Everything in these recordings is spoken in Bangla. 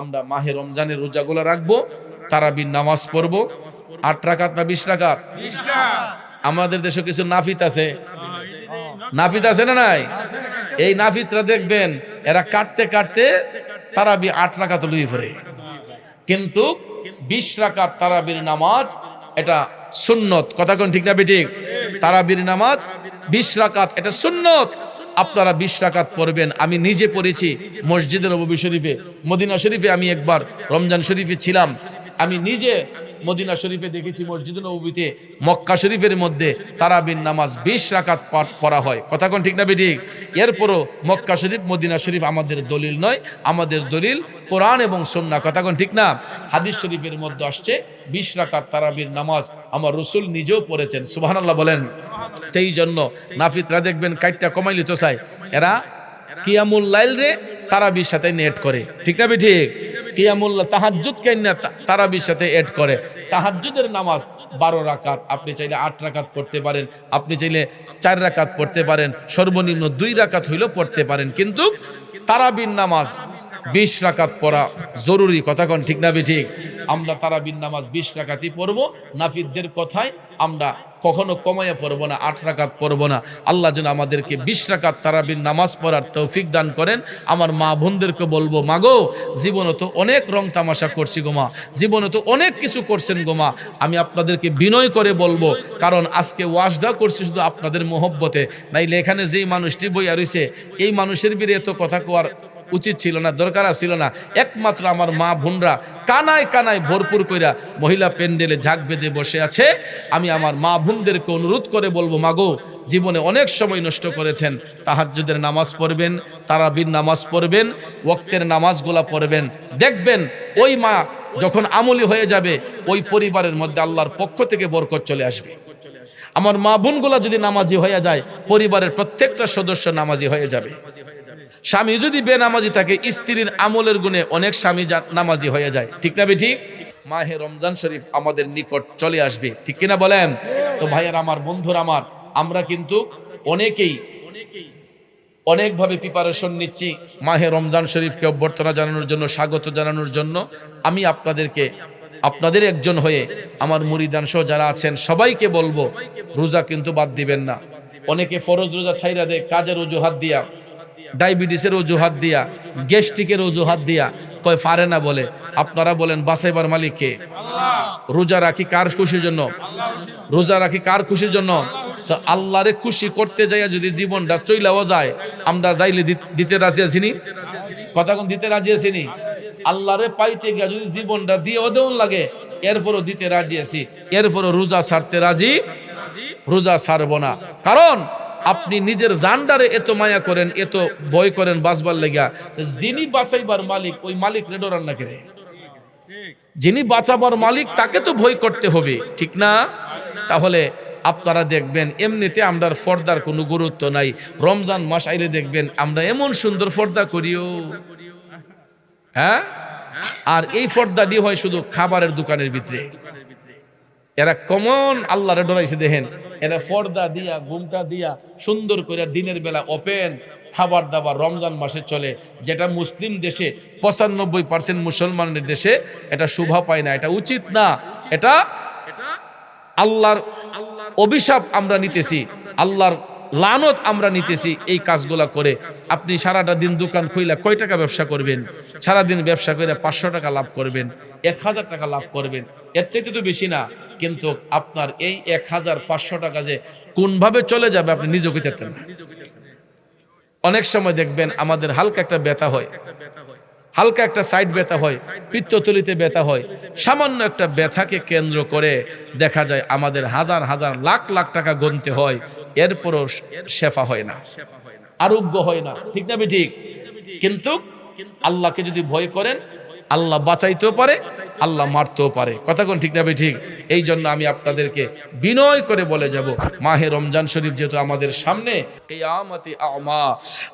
আমরা মাহে রমজানের রোজাগুলো রাখবো, তারাবির নামাজ পড়বো। 8 রাকাত না 20 রাকাত? আমাদের দেশে কিছু নাফিত আছে, নাফিত আছে না নাই? এই নাফিতরা দেখবেন এরা কাটতে কাটতে তারাবি 8 রাকাত লুই পড়ে, কিন্তু 20 রাকাত তারাবির নামাজ এটা সুন্নত। কথা কোন ঠিক না বেঠিক? তারাবির নামাজ 20 রাকাত এটা সুন্নত। আপনারা 20 রাকাত পড়বেন। আমি নিজে পড়েছি মসজিদে নববী শরীফে, মদিনা শরীফে। আমি একবার রমজান শরীফে ছিলাম, আমি নিজে মদিনা শরীফে দেখেছি মসজিদে নববীতে মক্কা শরীফের মধ্যে তারাবির নামাজ 20 রাকাত পড়া হয়। কথা কোন ঠিক না বেঠিক? এরপরও মক্কা শরীফ মদিনা শরীফ আমাদের দলিল নয়, আমাদের দলিল কোরআন এবং সুন্নাহ। কথা কোন ঠিক না? হাদিস শরীফের মধ্যে আসছে 20 রাকাত তারাবির নামাজ আমার রাসূল নিজেও পড়েছেন। সুবহানাল্লাহ বলেন। সেই জন্য নাফিতরা দেখবেন কাইটটা কমাইলি তো চাই, এরা কিয়ামুল লাইল রে তারাবির সাথে নেট করে। ঠিক না বেঠিক? কিয়ামুল্লাহ তাহাজ্জুদ কেন তারাবির সাথে এড করে। তাহাজ্জুদের নামাজ 12 রাকাত, আপনি চাইলে 8 রাকাত পড়তে পারেন, আপনি চাইলে 4 রাকাত পড়তে পারেন, সর্বনিম্ন 2 রাকাত হইলেও পড়তে পারেন, কিন্তু তারাবির নামাজ 20 রাকাত পড়া জরুরি। কথা কোন ঠিক না বেঠিক? আমরা তারাবির নামাজ 20 রাকাতই পড়বো। নাফিদদের কথায় আমরা কখনো কমাইয়া পড়বো না, 8 রাকাত পড়বো না। আল্লাহ যেন আমাদেরকে 20 রাকাত তারাবির নামাজ পড়ার তৌফিক দান করেন। আমার মা বোনদেরকে বলবো, মাগো জীবনে তো অনেক রং তামাশা করছি গো মা, জীবনে তো অনেক কিছু করছেন গো মা, আমি আপনাদেরকে বিনয় করে বলবো, কারণ আজকে ওয়াজটা করছি শুধু আপনাদের মহব্বতে, নাইলে এখানে যেই মানুষটি বইয়া রইছে এই মানুষের বিরে এত কথা কোয়ার উচিত ছিল না, দরকার ছিল না। একমাত্র আমার মা বোনরা কানায় কানায় ভরপুর কইরা মহিলা প্যান্ডেলে ঝাঁক বেঁধে বসে আছে। আমি আমার মা বোনদেরকে অনুরোধ করে বলবো, মাগো জীবনে অনেক সময় নষ্ট করেছেন, তাহাজ্জুদের নামাজ পড়বেন, তারাবির নামাজ পড়বেন, ওয়াক্তের নামাজগুলা পড়বেন। দেখবেন ওই মা যখন আমলি হয়ে যাবে, ওই পরিবারের মধ্যে আল্লাহর পক্ষ থেকে বরকত চলে আসবে। আমার মা বোনগুলা যদি নামাজি হয়ে যায়, পরিবারের প্রত্যেকটা সদস্য নামাজি হয়ে যাবে। স্বামী যদি বেনামাজি থাকে, স্ত্রীর আমলের গুণে অনেক স্বামী নামাজি হয়ে যায়। ঠিক না বেঠিক? মাহে রমজান শরীফ আমাদের নিকট চলে আসবে, ঠিক কিনা বলেন? তো ভাইয়ার আমার, বন্ধুরা আমার, আমরা কিন্তু অনেকেই অনেকভাবে প্রিপারেশন নিচ্ছি মাহে রমজান শরীফকে অভ্যর্থনা জানানোর জন্য, স্বাগত জানানোর জন্য। আমি আপনাদেরকে, আপনাদের একজন হয়ে আমার মুরিদান সহ যারা আছেন সবাইকে বলবো, রোজা কিন্তু বাদ দিবেন না। অনেকে ফরজ রোজা ছাইরা দেয় কাজের অজুহাত দিয়া, ডায়াবেটিসের অজুহাত দিয়া, গ্যাস্ট্রিকের অজুহাত দিয়া, কয় পারে না বলে। আপনারা বলেন বাঁচাইবার মালিক কে? রোজা রাখি কার খুশির জন্য? রোজা রাখি কার খুশির জন্য? তো আল্লাহরে খুশি করতে যাইয়া যদি জীবনটা চইলাও যায়, আমরা যাইলে দিতে রাজি আছিনি? কথা কোন দিতে রাজি আছিনি? আল্লাহরে পাইতে গিয়া যদি জীবনটা দিয়ে ওদেও লাগে, এরপরও দিতে রাজি আছি, এরপরও রোজা ছাড়তে রাজি, রোজা ছাড়বো না। কারণ আপনি নিজের জানডারে এত মায়া করেন, এত ভয় করেন বাঁচবার লেগা, যিনি বাঁচাইবার মালিক ওই মালিক রে ডরান না কেন? যিনি বাঁচাবার মালিক তাকে তো ভয় করতে হবে, ঠিক না? তাহলে আপনারা দেখবেন এমনিতে আমরা পর্দার কোনো গুরুত্ব নাই। রমজান মাস আইলে দেখবেন আমরা এমন সুন্দর পর্দা করিও, হ্যাঁ? আর এই পর্দাটি হয় শুধু খাবারের দোকানের ভিতরে। এরা কমন আল্লাহরে ডরাইছে দেখেন, এরা পর্দা দিয়া, ঘুমটা দিয়া সুন্দর করে দিনের বেলা ওপেন খাবার দাবার রমজান মাসে চলে, যেটা মুসলিম দেশে 95% মুসলমানের দেশে এটা শোভা পায় না, এটা উচিত না। এটা আল্লাহর অভিশাপ আমরা নিতেছি, আল্লাহর লানত আমরা নিতেছি এই কাজগুলা করে। আপনি সারাটা দিন দোকান খুইলা কয় টাকা ব্যবসা করবেন? সারাদিন ব্যবসা করে 500 টাকা লাভ করবেন, 1000 টাকা লাভ করবেন, এর চাইতে তো বেশি না। কিন্তু আপনার এই 1500 টাকা যে কোনভাবে চলে যাবে আপনি নিজেও কইতে পারতেন না। অনেক সময় দেখবেন আমাদের হালকা একটা ব্যথা হয়, হালকা একটা সাইড ব্যথা হয়, পিত্তথলিতে ব্যথা হয়, সামান্য একটা ব্যথাকে কেন্দ্র করে দেখা যায় আমাদের হাজার হাজার লাখ লাখ টাকা গুনতে হয়, এরপরও শেফা হয় না, আরোগ্য হয় না। ঠিক না ঠিক? কিন্তু আল্লাহকে যদি ভয় করেন, আল্লাহ বাঁচাইতেও পারে, আল্লাহ মারতেও পারে। কথা কোন ঠিক না ঠিক? এই জন্য আমি আপনাদেরকে বিনয় করে বলে যাব, মাহে রমজান শরীফ যেহেতু আমাদের সামনে, কিয়ামতে আমা,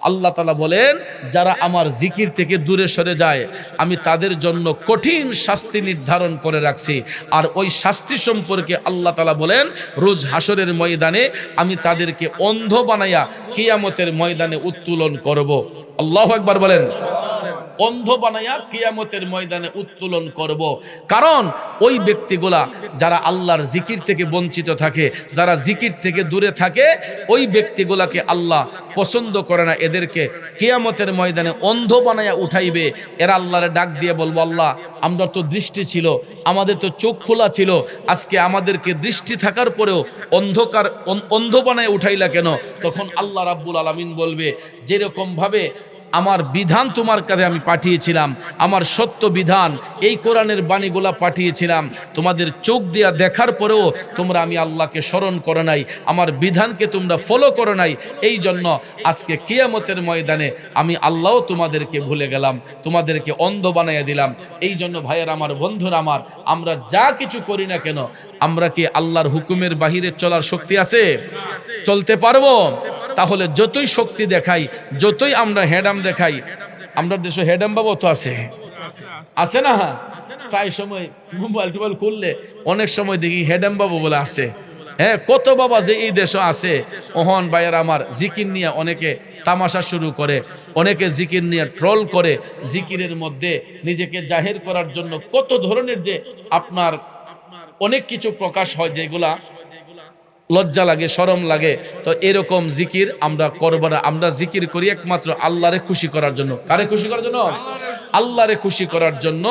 আল্লাহ তাআলা বলেন যারা আমার জিকির থেকে দূরে সরে যায় আমি তাদের জন্য কঠিন শাস্তি নির্ধারণ করে রাখছি। আর ওই শাস্তি সম্পর্কে আল্লাহ তাআলা বলেন রোজ হাসরের ময়দানে আমি তাদেরকে অন্ধ বানাইয়া কিয়ামতের ময়দানে উত্তোলন করব। আল্লাহু আকবার বলেন। অন্ধ বানাইয়া কিয়ামতের ময়দানে উত্তোলন করব। কারণ ওই ব্যক্তিগুলা যারা আল্লাহর জিকির থেকে বঞ্চিত থাকে, যারা জিকির থেকে দূরে থাকে, ওই ব্যক্তিগুলাকে আল্লাহ পছন্দ করে না। এদেরকে কিয়ামতের ময়দানে অন্ধ বানাইয়া উঠাইবে। এরা আল্লাহরে ডাক দিয়ে বলবো, আল্লাহ আমরা তো দৃষ্টি ছিল, আমাদের তো চোখ খোলা ছিল, আজকে আমাদেরকে দৃষ্টি থাকার পরেও অন্ধ বানায় উঠাইলা কেন? তখন আল্লাহ রাব্বুল আলামিন বলবে, যেরকম ভাবে আমার বিধান তোমার কাছে আমি পাঠিয়েছিলাম, আমার সত্য বিধান এই কোরআনের বাণীগুলা পাঠিয়েছিলাম, তোমাদের চোখ দিয়া দেখার পরেও তোমরা আমি আল্লাহকে স্মরণ করো নাই, আমার বিধানকে তোমরা ফলো করো নাই, এই জন্য আজকে কিয়ামতের ময়দানে আমি আল্লাহও তোমাদেরকে ভুলে গেলাম, তোমাদেরকে অন্ধ বানাইয়া দিলাম। এই জন্য ভাইয়ের আমার, বন্ধুরা আমার, আমরা যা কিছু করি না কেন, আমরা কি আল্লাহর হুকুমের বাহিরে চলার শক্তি আছে? চলতে পারবো? তাহলে যতই শক্তি দেখাই, যতই আমরা হেডাম দেখাই, আমরা দেশে হেডাম বাবু তো আছে না? প্রায় সময় মোবাইল টোবাইল খুললে অনেক সময় দেখি হেডাম বাবু বলে আছে। হ্যাঁ, কত বাবা যে এই দেশে আছে। ওহন ভাইয়ের আমার, জিকির নিয়ে অনেকে তামাশা শুরু করে, অনেকে জিকির নিয়ে ট্রল করে, জিকিরের মধ্যে নিজেকে জাহির করার জন্য কত ধরনের যে আপনার অনেক কিছু প্রকাশ হয়, যেগুলা লজ্জা লাগে, শরম লাগে। তো এরকম জিকির আমরা করব না। আমরা জিকির করি একমাত্র আল্লাহরে খুশি করার জন্য। কারে খুশি করার জন্য? আল্লাহরে খুশি করার জন্য।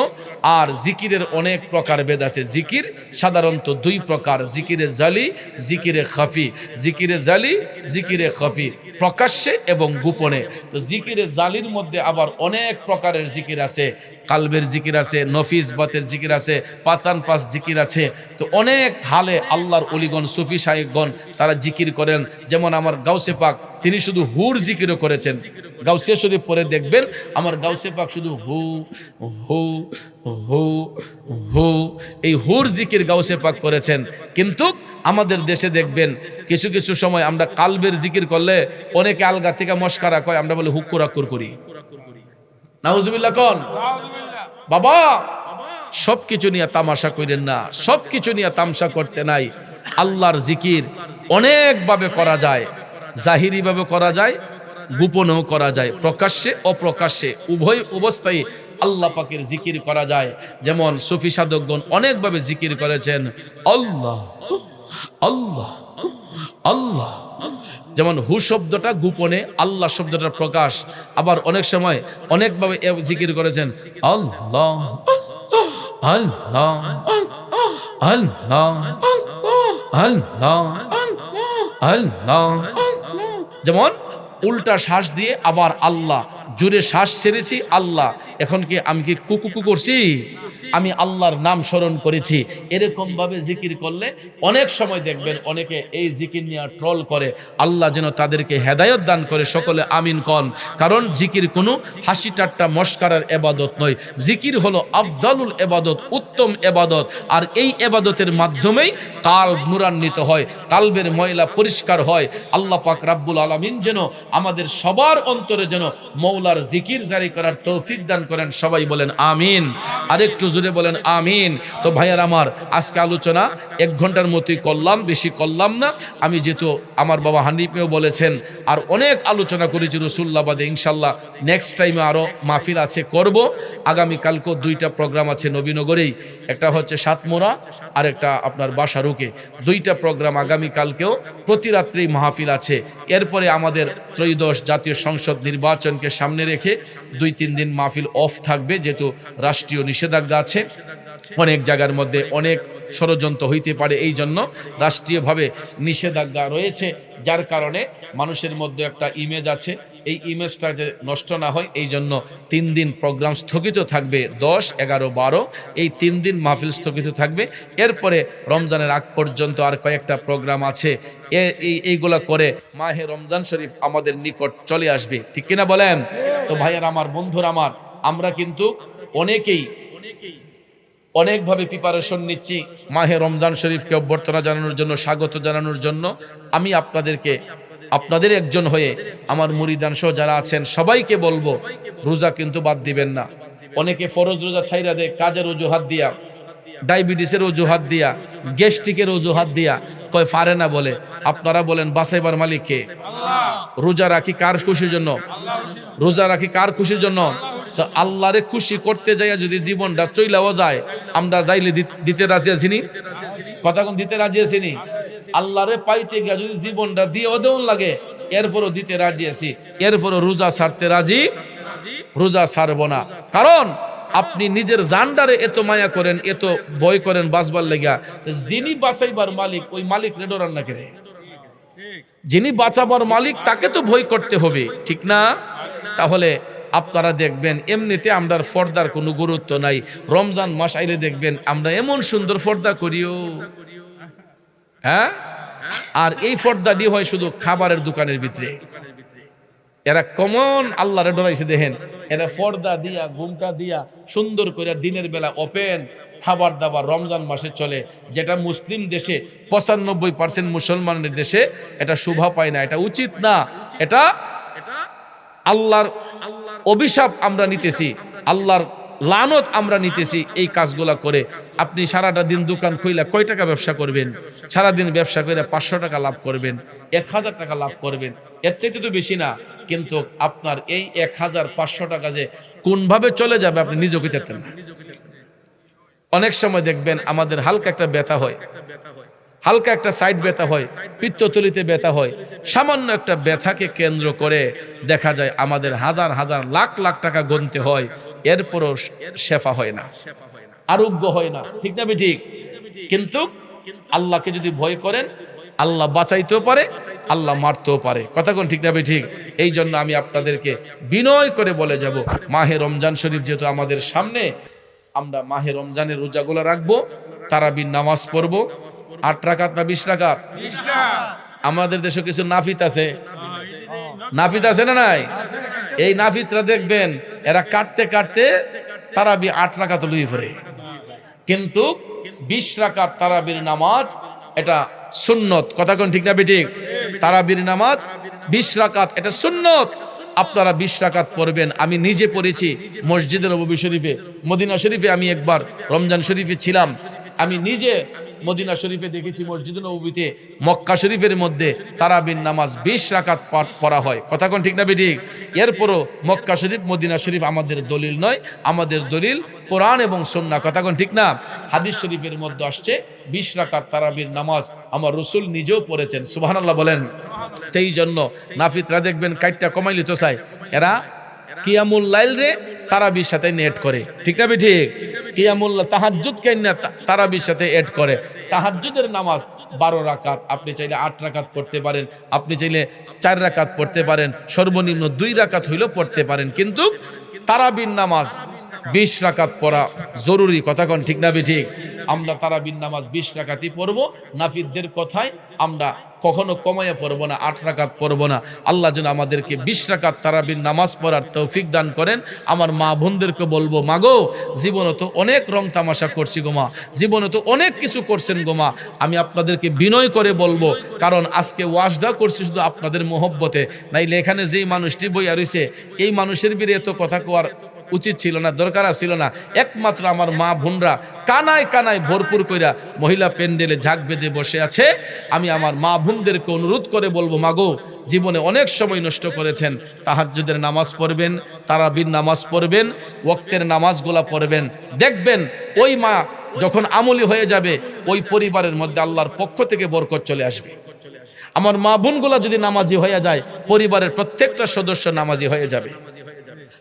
আর জিকিরের অনেক প্রকার ভেদ আছে। জিকির সাধারণত দুই প্রকার, জিকিরে জালি, জিকিরে খাফি। জিকিরে জালি, জিকিরে খাফি, প্রকাশ্যে এবং গোপনে। তো জিকিরে জালির মধ্যে আবার অনেক প্রকারের জিকির আছে। কালবের জিকির আছে, নফিস বাতের জিকির আছে, পাঁচান পাঁচ জিকির আছে। তো অনেক হালে আল্লাহর অলিগণ, সুফি সাহেবগণ তারা জিকির করেন। যেমন আমার গাউসে পাক, তিনি শুধু হুর জিকিরও করেছেন। গাউসিয়া শরীফ পরে দেখবেন আমার গাউসে পাক শুধু হু হু হু হু, এই হুর জিকির গাউসে পাক করেছেন। কিন্তু আমাদের দেশে দেখবেন কিছু কিছু সময় আমরা কালবের জিকির করলে অনেকে আলগা থেকে মস্কারা কয়, আমরা বলে হুক্কুরাক্কুর করি। নাউজুবিল্লাহ কোন বাবা, সবকিছু নিয়ে তামাশা করেন না, সবকিছু নিয়ে তামসা করতে নাই। আল্লাহর জিকির অনেকভাবে করা যায়, জাহিরি ভাবে করা যায়, গোপনেও করা যায়, প্রকাশ্যে অপ্রকাশ্যে উভয় অবস্থায় আল্লাহ পাকের জিকির করা যায়। যেমন সুফি সাধকগণ অনেকভাবে জিকির করেছেন, আল্লাহ আল্লাহ আল্লাহ। যেমন হু শব্দটা গোপনে, আল্লাহ শব্দটা প্রকাশ। আবার অনেক সময় অনেকভাবে জিকির করেছেন, আল্লাহ আল্লাহ আল্লাহ আল্লাহ আল্লাহ। যেমন উল্টা শ্বাস দিয়ে আবার আল্লাহ, জোরে শ্বাস ছেড়েছি আল্লাহ, এখন কি আমি কি কুকুকু করছি? আমি আল্লাহর নাম স্মরণ করেছি। এরকম ভাবে জিকির করলে অনেক সময় দেখবেন অনেকে এই জিকির নিয়ে ট্রল করে। আল্লাহ যেন তাদেরকে হেদায়েত দান করে, সকলে আমিন কন। কারণ জিকির কোনো হাসি ঠাট্টা মস্কারার এবাদত নয়। জিকির হলো আফদালুল এবাদত, উত্তম এবাদত। আর এই এবাদতের মাধ্যমেই কালব নূরান্বিত হয়, কালবের ময়লা পরিষ্কার হয়। আল্লাহ পাক রাব্বুল আলামিন যেন আমাদের সবার অন্তরে যেন মৌলার জিকির জারি করার তৌফিক দান করেন। সবাই বলেন আমিন। আরেকটু জোরে বলেন আমিন। তো ভাইয়ার আমার, আজকে আলোচনা 1 ঘন্টার মতোই করলাম, বেশি করলাম না। আমি যেহেতু আমার বাবা হানিফেও বলেছেন, আর অনেক আলোচনা করেছি রসুল্লাবাদে। ইনশাল্লাহ নেক্সট টাইমে আরও মাহফিল আছে, করব। আগামীকালকেও 2টা প্রোগ্রাম আছে নবীনগরেই, একটা হচ্ছে সাতমোড়া আর একটা আপনার বাসারুকে। 2টা প্রোগ্রাম আগামীকালকেও প্রতি রাত্রেই মাহফিল আছে। এরপরে আমাদের ত্রয়োদশ জাতীয় সংসদ নির্বাচনকে সামনে রেখে 2-3 দিন মাহফিল অফ থাকবে, যেহেতু রাষ্ট্রীয় নিষেধাজ্ঞা আছে। অনেক জায়গার মধ্যে অনেক ষড়যন্ত্র হইতে পারে, এই জন্য রাষ্ট্রীয়ভাবে নিষেধাজ্ঞা রয়েছে, যার কারণে মানুষের মধ্যে একটা ইমেজ আছে। এই ইমেজটা যে নষ্ট না হয়, এই জন্য 3 দিন প্রোগ্রাম স্থগিত থাকবে। 10, 11, 12 এই 3 দিন মাহফিল স্থগিত থাকবে। এরপরে রমজানের আগ পর্যন্ত আর কয়েকটা প্রোগ্রাম আছে। এইগুলা করে মাহে রমজান শরীফ আমাদের নিকট চলে আসবে, ঠিক কিনা বলেন? তো ভাইয়ার আমার, বন্ধুরা আমার, আমরা কিন্তু অনেকভাবে প্রিপারেশন নিচ্ছি মাহে রমজান শরীফকে অভ্যর্থনা জানানোর জন্য, স্বাগত জানানোর জন্য। আমি আপনাদের একজন হয়ে আমার মুরিদান সহ যারা আছেন সবাইকে বলবো, রোজা কিন্তু বাদ দিবেন না। অনেকে ফরজ রোজা ছাইরা দেয় কাজের অজুহাত দিয়া, ডায়াবেটিসের অজুহাত দিয়া, গ্যাস্ট্রিকের অজুহাত দিয়া, কয় পারে না বলে। আপনারা বলেন বাঁচাইবার মালিক কে? রোজা রাখি কার খুশির জন্য? রোজা রাখি কার খুশির জন্য? তো আল্লাহরে খুশি করতে যাইয়া যদি জীবনটা চইলাও যায়, আমরা যাইলে দিতে রাজি আছিনি? কথা কোন দিতে রাজি আছিনি? আল্লাহরে পাইতে গিয়া যদি জীবনটা দিয়েও দেউন লাগে, এরপরও দিতে রাজি আছি, এরপরও রোজা ছাড়তে রাজি, রোজা ছাড়বো না। কারণ আপনি নিজের জানডারে এত মায়া করেন, এত ভয় করেন বাঁচবার লেগা, যিনি বাঁচাইবার মালিক ওই মালিক রে ডরান না কেরে? যিনি বাঁচাবার মালিক তাকে তো ভয় করতে হবে, ঠিক না? তাহলে আপনারা দেখবেন এমনিতে আমরা পর্দার কোনো গুরুত্ব নাই, রমজান মাস আইলে দেখবেন আমরা এমন সুন্দর পর্দা করিও, হ্যাঁ। আর এই পর্দাটি হয় শুধু খাবারের দোকানের ভিতরে। এরা কমন আল্লাহরে ডরাইছে দেখেন, এরা পর্দা দিয়া ঘুমটা দিয়া সুন্দর করে দিনের বেলা ওপেন খাবার দাবার রমজান মাসে চলে, যেটা মুসলিম দেশে 95% মুসলমানের দেশে এটা শোভা পায় না, এটা উচিত না, এটা আল্লাহর অভিশাপ আমরা নিতেছি, আল্লাহর লানত আমরা নিতেছি এই কাজগুলা করে। আপনি সারাটা দিন দোকান খুইলা কয় টাকা ব্যবসা করবেন? সারাদিন ব্যবসা করে 500 টাকা লাভ করবেন, 1000 টাকা লাভ করবেন, এর চাইতে তো বেশি না। কিন্তু আপনার এই 1500 টাকা যে কোনভাবে চলে যাবে আপনি নিজেও কইতেন না। অনেক সময় দেখবেন আমাদের হালকা একটা ব্যথা হয়, হালকা একটা সাইড ব্যথা হয়, পিত্তথলিতে ব্যথা হয়, সামান্য একটা ব্যথাকে কেন্দ্র করে দেখা যায় আমাদের হাজার হাজার লাখ লাখ টাকা গুনতে হয়, এরপরও শেফা হয় না, আরোগ্য হয় না, ঠিক না ঠিক? কিন্তু আল্লাহকে যদি ভয় করেন, আল্লাহ বাঁচাইতেও পারে, আল্লাহ মারতেও পারে, কথা কোন ঠিক না ঠিক? এই জন্য আমি আপনাদেরকে বিনয় করে বলে যাব, মাহে রমজান শরীফ যেহেতু আমাদের সামনে, আমরা মাহে রমজানের রোজাগুলো রাখবো, তারাবির নামাজ পড়বো, 8 রাকাত না 20 রাকাত? আমাদের দেশে কিছু নাফিত আছে, নাফিত আছে না নাই? এই নাফিতরা দেখবেন এরা কাটতে কাটতে তারাবি 8 রাকাত লুই পড়ে, কিন্তু 20 রাকাত তারাবির নামাজ এটা সুন্নত, কথা কোন ঠিক না ঠিক? তারাবির নামাজ 20 রাকাত এটা সুন্নত, আপনারা 20 রাকাত পড়বেন। আমি নিজে পড়েছি মসজিদে নববী শরীফে, মদিনা শরীফে। আমি একবার রমজান শরীফে ছিলাম, আমি নিজে মদিনা শরীফে দেখেছি মসজিদে নববীতে মক্কা শরীফের মধ্যে তারাবির নামাজ 20 রাকাত পড়া হয়, কথা কোন ঠিক না ঠিক? এরপরও মক্কা শরীফ মদিনা শরীফ আমাদের দলিল নয়, আমাদের দলিল কোরআন এবং সুন্নাহ, কথা কোন ঠিক না? হাদিস শরীফের মধ্যে আসছে 20 রাকাত তারাবির নামাজ আমার রাসূল নিজেও পড়েছেন, সুবহানাল্লাহ বলেন। এই জন্য নাফিতরা দেখবেন কাইটটা কমাইলি তো চাই, এরা কিয়ামুল লাইল রে তারাবির সাথে নেট করে, ঠিক না ঠিক? কিয়ামুল তাহাজ্জুদ কেন্না তারাবির সাথে এড করে। তাহাজ্জুদের নামাজ 12 রাকাত, আপনি চাইলে 8 রাকাত পড়তে পারেন, আপনি চাইলে 4 রাকাত পড়তে পারেন, সর্বনিম্ন 2 রাকাত হইলেও পড়তে পারেন, কিন্তু তারাবির নামাজ 20 রাকাত পড়া জরুরি, কথা কোন ঠিক না ঠিক? আমরা তারাবির নামাজ 20 রাকাতই পড়ব, নাফিদদের কথায় আমরা কখনো কমাইয়া পড়বো না, 8 রাকাত পড়বো না। আল্লাহ যেন আমাদেরকে 20 রাকাত তারাবির নামাজ পড়ার তৌফিক দান করেন। আমার মা বোনদেরকে বলবো, মাগো জীবনে তো অনেক রং তামাশা করছি গো মা, জীবনে তো অনেক কিছু করছেন গো মা, আমি আপনাদেরকে বিনয় করে বলবো, কারণ আজকে ওয়াজটা করছি শুধু আপনাদের মোহব্বতে, নাইলে এখানে যেই মানুষটি বইয়া রইছে এই মানুষের বিরে এত কথা কোয়ার উচিত ছিল না, দরকার ছিল না। একমাত্র আমার মা বোনরা কানায় কানায় ভরপুর কইরা মহিলা প্যান্ডেলে ঝাঁক বেঁধে বসে আছে। আমি আমার মা বোনদেরকে অনুরোধ করে বলবো, মাগো জীবনে অনেক সময় নষ্ট করেছেন, তাহাজ্জুদের নামাজ পড়বেন, তারাবির নামাজ পড়বেন, ওয়াক্তের নামাজগুলা পড়বেন, দেখবেন ওই মা যখন আমলি হয়ে যাবে ওই পরিবারের মধ্যে আল্লাহর পক্ষ থেকে বরকত চলে আসবে। আমার মা বোনগুলা যদি নামাজি হয়ে যায় পরিবারের প্রত্যেকটা সদস্য নামাজি হয়ে যাবে।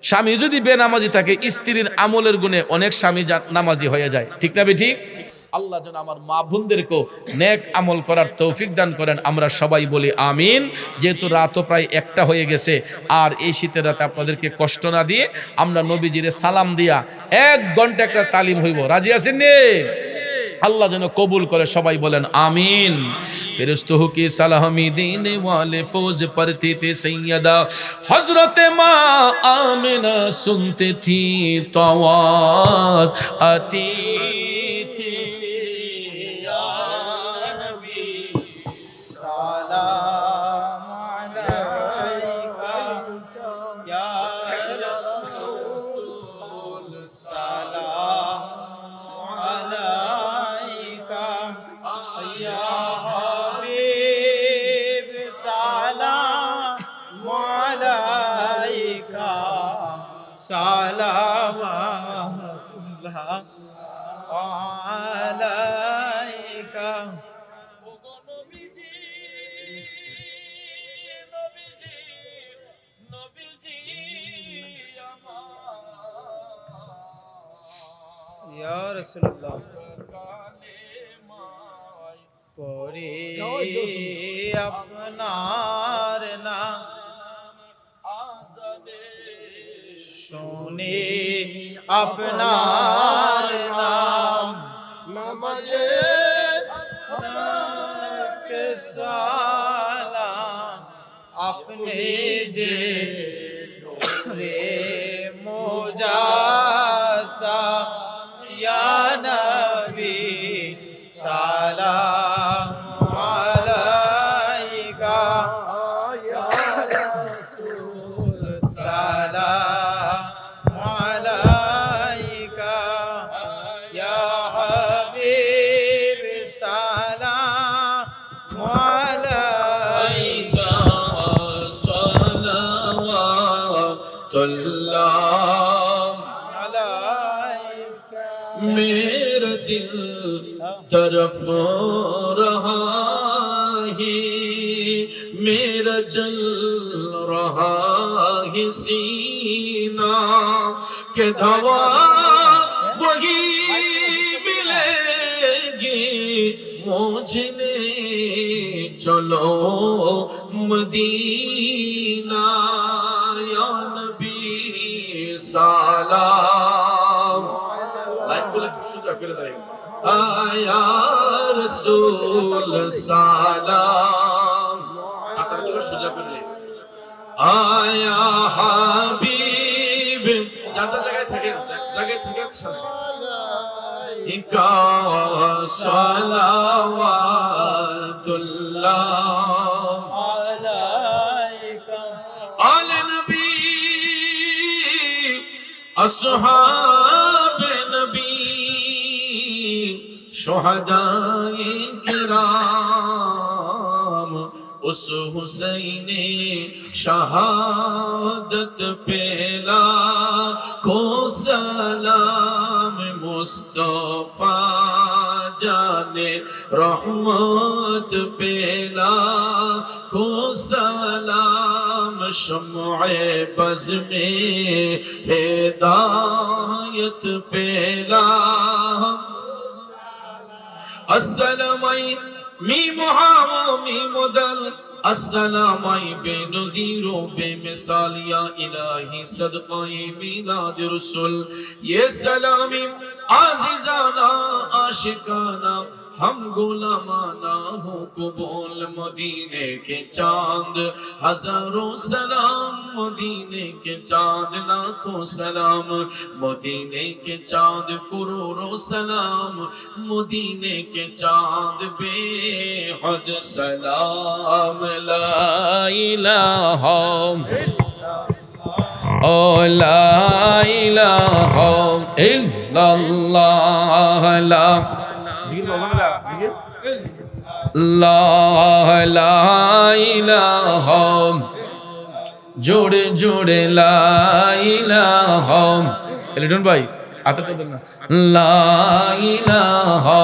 স্বামী যদি বেনামাজি থাকে স্ত্রীর আমলের গুণে অনেক স্বামী নামাজি হয়ে যায়, ঠিক না ঠিক? আল্লাহ যেন আমার মা বোনদেরকেও নেক আমল করার তৌফিক দান করেন, আমরা সবাই বলি আমিন। যেহেতু রাতও প্রায় 1টা হয়ে গেছে, আর এই শীতের রাতে আপনাদেরকে কষ্ট না দিয়ে আমরা নবীজিরে সালাম দিয়া 1 ঘন্টা একটা তালিম হইব, রাজি আছেন নে? আল্লাহ যেন কবুল করে, সবাই বলেন আমিন। ফেরেশতোं की सलामी देने वाले फौज पढ़ती थे सैयदा हजरत माँ आमिना सुनती थी तो आवाज आती थी या नबी सलाम अलैका या रसूल सलाम अलैका या हबीब सलाम अलैका सलाम আলাইকা ইয়া রাসূলুল্লাহ পরে আপনার নাম শুনে আপনার নাম নামাজে কে সালাম আপনি যে নূরে মুজাসা ইয়া নবী সালাম আলাইকা ইয়া রাসূল সালাম আলাইকা ইয়া হাবিব সালাম আলাইকা সালাওয়াতুল্লাহ আলাইকা मेरा दिल तरफ रहा है मेरा जल रहा है सीना के दवा वही मिलेगी मुझे चलो मदीना या नबी सलाम लाइन बोले सुजा कर दे आया रसूल सलाम आता तो सुजा कर ले आया হাবিব যাতে জায়গায় থেকে ইকা সালাওয়াতুল্লাহ আলাইকা আলে নবী আসহাবে নবী শুহাদায়ে কিরাম उस हुसैन शहादत पेला खो सलाम मुस्तफा जाने रहमत पेला खो सलाम शम्ए बज़ में हिदायत पेला अस्सलामई मी मुहावा मी मुदल अस्सलामाई बेनज़ीरो बेमिसालिया इलाही सदक़ाए मीलाद रसूल ये सलामी आज़िज़ाना आशिकाना हम गुलामाना हो कबूल मदीने के चांद हजारों सलाम मदीने के चांद लाखों सलाम मदीने के चांद करोड़ों सलाम मदीने के चांद बेहद सलाम ला इलाहा ओ ला इलाहा इल्लल्लाह ला ला इलाहा जोड़े जोड़े ला इलाहा लिटन भाई आता तो ला इलाहा